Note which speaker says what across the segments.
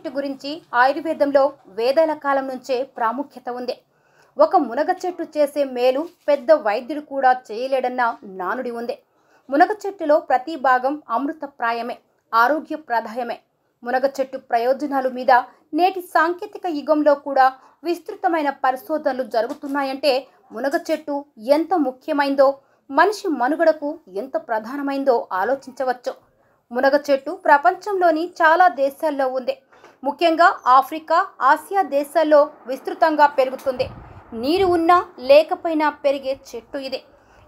Speaker 1: చెట్టు గురించి ఆయుర్వేదంలో వేదాల కాలం నుంచే ప్రాముఖ్యత ఉంది. ఒక మునగ చెట్టు చేసే మేలు పెద్ద వైద్యుడు కూడా చేయలేడన్న నానుడి ఉంది. మునగ చెట్టులో ప్రతి భాగం అమృతప్రాయమే, ఆరోగ్యప్రదాయమే. మునగ చెట్టు ప్రయోజనాల మీద నేటి సాంకేతిక యుగంలో కూడా విస్తృతమైన పరిశోధనలు జరుగుతున్నాయంటే మునగ చెట్టు ఎంత ముఖ్యమైందో, మనిషి మనుగడకు ఎంత ప్రధానమైందో ఆలోచించవచ్చు. మునగ చెట్టు ప్రపంచంలోని చాలా దేశాల్లో ఉంది. ముఖ్యంగా ఆఫ్రికా, ఆసియా దేశాల్లో విస్తృతంగా పెరుగుతుంది. నీరు ఉన్నా లేకపోయినా పెరిగే చెట్టు ఇది.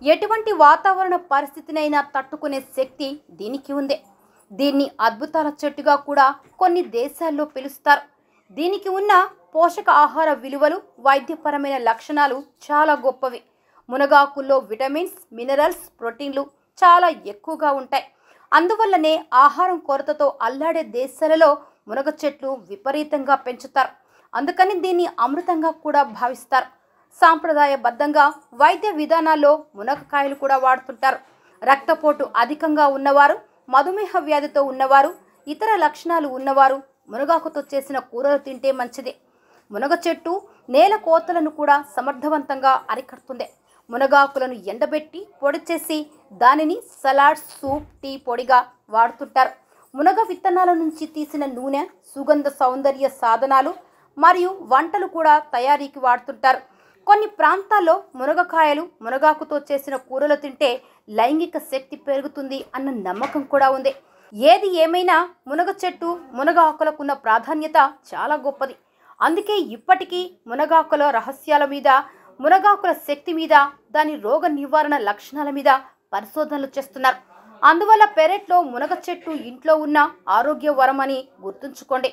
Speaker 1: ఎటువంటి వాతావరణ పరిస్థితినైనా తట్టుకునే శక్తి దీనికి ఉంది. దీన్ని అద్భుతాల చెట్టుగా కూడా కొన్ని దేశాల్లో పిలుస్తారు. దీనికి ఉన్న పోషక ఆహార విలువలు, వైద్యపరమైన లక్షణాలు చాలా గొప్పవి. మునగాకుల్లో విటమిన్స్, మినరల్స్, ప్రోటీన్లు చాలా ఎక్కువగా ఉంటాయి. అందువల్లనే ఆహారం కొరతతో అల్లాడే దేశాలలో మునగ చెట్లు విపరీతంగా పెంచుతారు. అందుకని దీన్ని అమృతంగా కూడా భావిస్తారు. సాంప్రదాయబద్ధంగా వైద్య విధానాల్లో మునగకాయలు కూడా వాడుతుంటారు. రక్తపోటు అధికంగా ఉన్నవారు, మధుమేహ వ్యాధితో ఉన్నవారు, ఇతర లక్షణాలు ఉన్నవారు మునగాకుతో చేసిన కూరలు తింటే మంచిది. మునగ చెట్టు నేల కోతలను కూడా సమర్థవంతంగా అరికడుతుంది. మునగాకులను ఎండబెట్టి పొడి చేసి దానిని సలాడ్, సూప్, టీ పొడిగా వాడుతుంటారు. మునగ విత్తనాల నుంచి తీసిన నూనె సుగంధ సౌందర్య సాధనాలు మరియు వంటలు కూడా తయారీకి వాడుతుంటారు. కొన్ని ప్రాంతాల్లో మునగకాయలు, మునగాకుతో చేసిన కూరలు తింటే లైంగిక శక్తి పెరుగుతుంది అన్న నమ్మకం కూడా ఉంది. ఏది ఏమైనా మునగ చెట్టు, మునగ ఆకులకున్న ప్రాధాన్యత చాలా గొప్పది. అందుకే ఇప్పటికీ మునగాకుల రహస్యాల మీద, మునగాకుల శక్తి మీద, దాని రోగ నివారణ లక్షణాల మీద పరిశోధనలు చేస్తున్నారు. అందువల్ల పెరట్లో మునగ చెట్టు ఇంట్లో ఉన్న ఆరోగ్య వరం అని గుర్తుంచుకోండి.